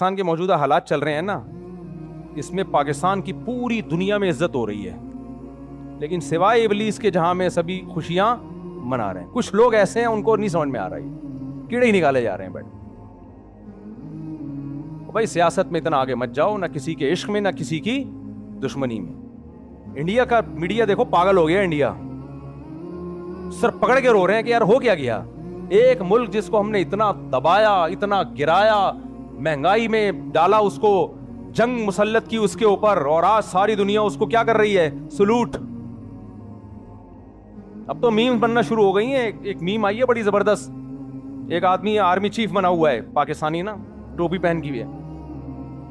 پاکستان کے موجودہ حالات چل رہے ہیں نا, اس میں پاکستان کی پوری دنیا میں عزت ہو رہی ہے, لیکن سوائے ابلیس کے جہاں میں سبھی خوشیاں منا رہے ہیں. کچھ لوگ ایسے ہیں ان کو نہیں سمجھ میں آ رہا ہے, کیڑے ہی نکالے جا رہے ہیں. بھائی سیاست میں اتنا آگے مت جاؤ, نہ کسی کے عشق میں نہ کسی کی دشمنی میں. انڈیا کا میڈیا دیکھو پاگل ہو گیا. انڈیا سر پکڑ کے رو رہے ہیں کہ یار ہو کیا گیا. ایک ملک جس کو ہم نے اتنا دبایا, اتنا گرایا, مہنگائی میں ڈالا, اس کو جنگ مسلط کی اس کے اوپر, اور آج ساری دنیا اس کو کیا کر رہی ہے, سلوٹ. اب تو میم بننا شروع ہو گئی ہیں. ایک میم آئی ہے بڑی زبردست, ایک آدمی آرمی چیف بنا ہوا ہے پاکستانی نا, ٹوپی پہن کی ہوئی ہے.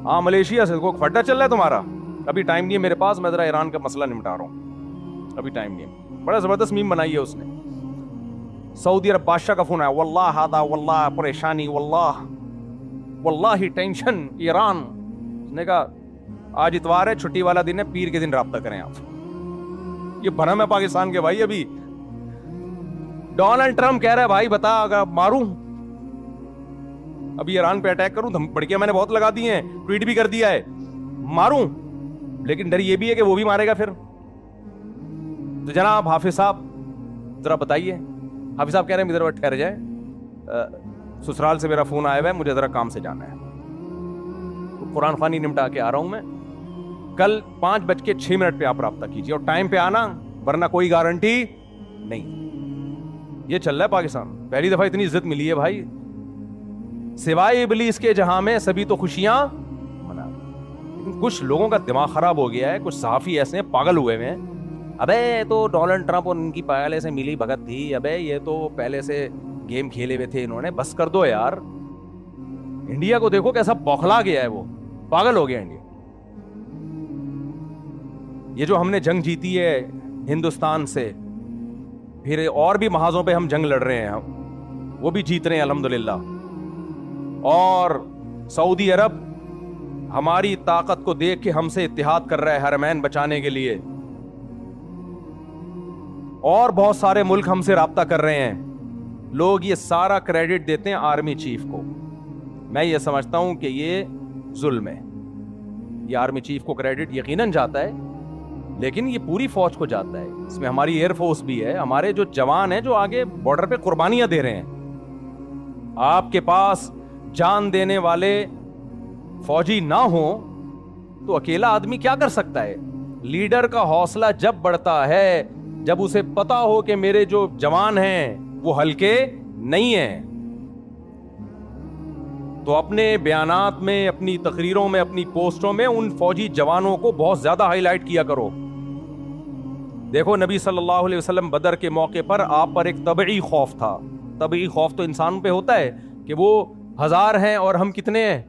ہاں ملیشیا سے کو پھڈا چل رہا ہے تمہارا, ابھی ٹائم نہیں ہے میرے پاس, میں ذرا ایران کا مسئلہ نمٹا رہا ہوں, ابھی ٹائم نہیں ہے. بڑا زبردست میم بنائی ہے اس نے. سعودی عرب بادشاہ کا فون آیا, واللہ ہادا, واللہ پریشانی, واللہ ٹینشن ایران. نے کہا آج اتوار ہے, چھٹی والا دن ہے, پیر کے دن رابطہ کریں آپ. یہ بھرم ہے پاکستان کے بھائی. ابھی ڈونلڈ ٹرمپ کہہ رہا ہے بھائی بتا اگر ماروں, ابھی ایران پہ اٹیک کروں, بڑکیاں میں نے بہت لگا دی ہیں, ٹویٹ بھی کر دیا ہے, ماروں, لیکن ڈر یہ بھی ہے کہ وہ بھی مارے گا پھر. تو جناب حافظ صاحب ذرا بتائیے. حافظ صاحب کہہ رہے ہیں ادھر ٹھہر جائے, سسرال سے میرا فون آیا ہوا ہے, مجھے ذرا کام سے جانا ہے, قرآن خوانی نمٹا کے آ رہا ہوں میں. کل 5:06 پہ آپ رابطہ کیجیے, اور ٹائم پہ آنا, ورنہ کوئی گارنٹی نہیں. یہ چل رہا ہے پاکستان. پہلی دفعہ اتنی عزت ملی ہے بھائی. سوائے ابلیس کے جہاں میں سبھی تو خوشیاں منا. لیکن کچھ لوگوں کا دماغ خراب ہو گیا ہے, کچھ صحافی ایسے ہیں پاگل ہوئے ہوئے ہیں. ابے تو ڈونلڈ ٹرمپ اور ان کی پہلے سے ملی بھگت تھی, ابے یہ تو پہلے سے گیم کھیلے ہوئے تھے انہوں نے, بس کر دو یار. انڈیا کو دیکھو کیسا بوکھلا گیا ہے, وہ پاگل ہو گیا انڈیا. یہ جو ہم نے جنگ جیتی ہے ہندوستان سے, پھر اور بھی محاذوں پہ ہم جنگ لڑ رہے ہیں, وہ بھی جیت رہے ہیں الحمدللہ. اور سعودی عرب ہماری طاقت کو دیکھ کے ہم سے اتحاد کر رہا ہے حرمین بچانے کے لیے, اور بہت سارے ملک ہم سے رابطہ کر رہے ہیں. لوگ یہ سارا کریڈٹ دیتے ہیں آرمی چیف کو. میں یہ سمجھتا ہوں کہ یہ ظلم ہے. یہ آرمی چیف کو کریڈٹ یقیناً جاتا ہے, لیکن یہ پوری فوج کو جاتا ہے. اس میں ہماری ایئر فورس بھی ہے, ہمارے جو جوان ہیں جو آگے بارڈر پہ قربانیاں دے رہے ہیں. آپ کے پاس جان دینے والے فوجی نہ ہوں تو اکیلا آدمی کیا کر سکتا ہے. لیڈر کا حوصلہ جب بڑھتا ہے جب اسے پتا ہو کہ میرے جو جوان ہیں وہ ہلکے نہیں ہیں, تو اپنے بیانات میں, اپنی تقریروں میں, اپنی پوسٹوں میں ان فوجی جوانوں کو بہت زیادہ ہائی لائٹ کیا کرو. دیکھو نبی صلی اللہ علیہ وسلم بدر کے موقع پر آپ پر ایک طبعی خوف تھا. طبعی خوف تو انسانوں پہ ہوتا ہے کہ وہ 1000 ہیں اور ہم کتنے ہیں,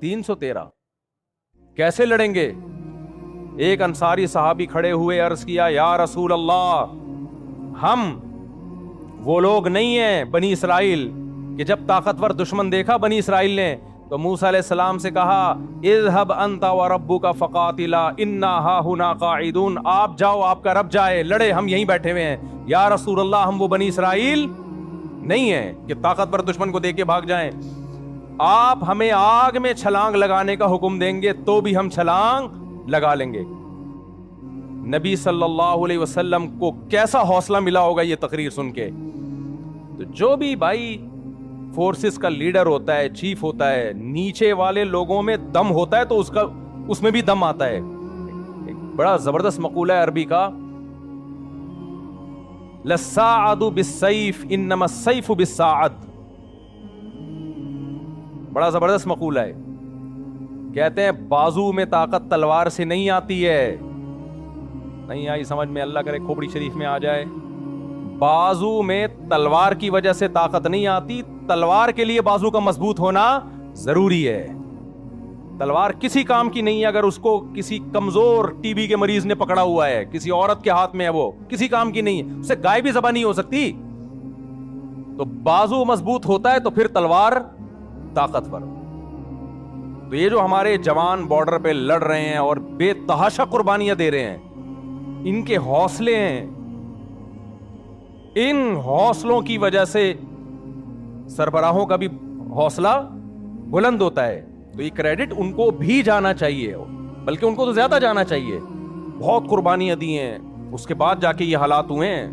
313, کیسے لڑیں گے. ایک انصاری صحابی کھڑے ہوئے, عرض کیا یا رسول اللہ, ہم وہ لوگ نہیں ہیں بنی اسرائیل کہ جب طاقتور دشمن دیکھا بنی اسرائیل نے تو موسیٰ علیہ السلام سے کہا اذهب انت وربک فقاتلا انا ہاہنا قاعدون, آپ جاؤ, آپ کا رب جائے, لڑے, ہم یہیں بیٹھے ہوئے ہیں. یا رسول اللہ ہم وہ بنی اسرائیل نہیں ہیں کہ طاقتور دشمن کو دیکھ کے بھاگ جائیں. آپ ہمیں آگ میں چھلانگ لگانے کا حکم دیں گے تو بھی ہم چھلانگ لگا لیں گے. نبی صلی اللہ علیہ وسلم کو کیسا حوصلہ ملا ہوگا یہ تقریر سن کے. تو جو بھی بھائی فورسز کا لیڈر ہوتا ہے, چیف ہوتا ہے, نیچے والے لوگوں میں دم ہوتا ہے تو اس میں بھی دم آتا ہے. ایک بڑا زبردست مقولہ ہے عربی کا, للساعد بالسیف انما السیف بالساعد. بڑا زبردست مقولہ ہے. کہتے ہیں بازو میں طاقت تلوار سے نہیں آتی ہے. نہیں آئی سمجھ میں, اللہ کرے کھوپڑی شریف میں آ جائے. بازو میں تلوار کی وجہ سے طاقت نہیں آتی, تلوار کے لیے بازو کا مضبوط ہونا ضروری ہے. تلوار کسی کام کی نہیں ہے اگر اس کو کسی کمزور ٹی بی کے مریض نے پکڑا ہوا ہے, کسی عورت کے ہاتھ میں ہے, وہ کسی کام کی نہیں ہے, اسے گائے بھی ذبح نہیں ہو سکتی. تو بازو مضبوط ہوتا ہے تو پھر تلوار طاقتور. تو یہ جو ہمارے جوان بارڈر پہ لڑ رہے ہیں اور بے تحاشا قربانیاں دے رہے ہیں, ان کے حوصلے ہیں, ان حوصلوں کی وجہ سے سربراہوں کا بھی حوصلہ بلند ہوتا ہے. تو یہ کریڈٹ ان کو بھی جانا چاہیے, بلکہ ان کو تو زیادہ جانا چاہیے. بہت قربانیاں دی ہیں, اس کے بعد جا کے یہ حالات ہوئے ہیں.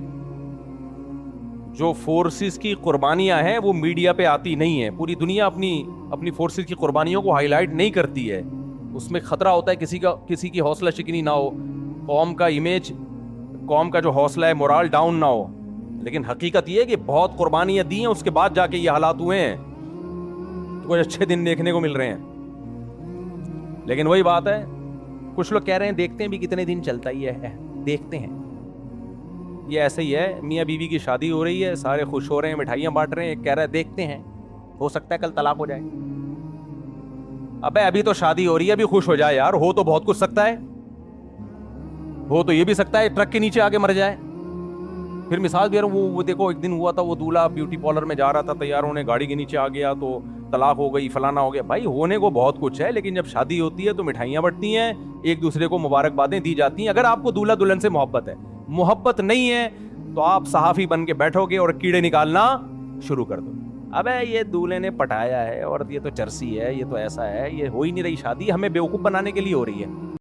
جو فورسز کی قربانیاں ہیں وہ میڈیا پہ آتی نہیں ہیں. پوری دنیا اپنی فورسز کی قربانیوں کو ہائی لائٹ نہیں کرتی ہے. اس میں خطرہ ہوتا ہے کسی کی حوصلہ شکنی نہ ہو, قوم کا امیج, قوم کا جو حوصلہ ہے مورال ڈاؤن نہ ہو. لیکن حقیقت یہ ہے کہ بہت قربانیاں دی ہیں, اس کے بعد جا کے یہ حالات ہوئے ہیں. تو کچھ اچھے دن دیکھنے کو مل رہے ہیں. لیکن وہی بات ہے, کچھ لوگ کہہ رہے ہیں دیکھتے ہیں بھی کتنے دن چلتا ہی ہے, دیکھتے ہیں. یہ ایسے ہی ہے, میاں بیوی کی شادی ہو رہی ہے, سارے خوش ہو رہے ہیں, مٹھائیاں بانٹ رہے ہیں, ایک کہہ رہا ہے دیکھتے ہیں, ہو سکتا ہے کل طلاق ہو جائے. ابے ابھی تو شادی ہو رہی ہے, ابھی خوش ہو جائے یار. ہو تو بہت کچھ سکتا ہے, ہو تو یہ بھی سکتا ہے ٹرک کے نیچے آگے مر جائے. پھر مثال دے رہا ہوں, وہ دیکھو ایک دن ہوا تھا, وہ دولہا بیوٹی پارلر میں جا رہا تھا, تیار ہونے گاڑی کے نیچے آ گیا تو طلاق ہو گئی, فلانا ہو گیا. بھائی ہونے کو بہت کچھ ہے, لیکن جب شادی ہوتی ہے تو مٹھائیاں بٹتی ہیں, ایک دوسرے کو مبارکبادیں دی جاتی ہیں. اگر آپ کو دولہا دلہن سے محبت ہے, محبت نہیں ہے تو آپ صحافی بن کے بیٹھو گے اور کیڑے نکالنا شروع کر دو. ابے یہ دولہے نے پٹایا ہے, اور یہ تو چرسی ہے, یہ تو ایسا ہے, یہ ہو ہی نہیں رہی شادی, ہمیں بیوقوف بنانے کے لیے ہو رہی ہے.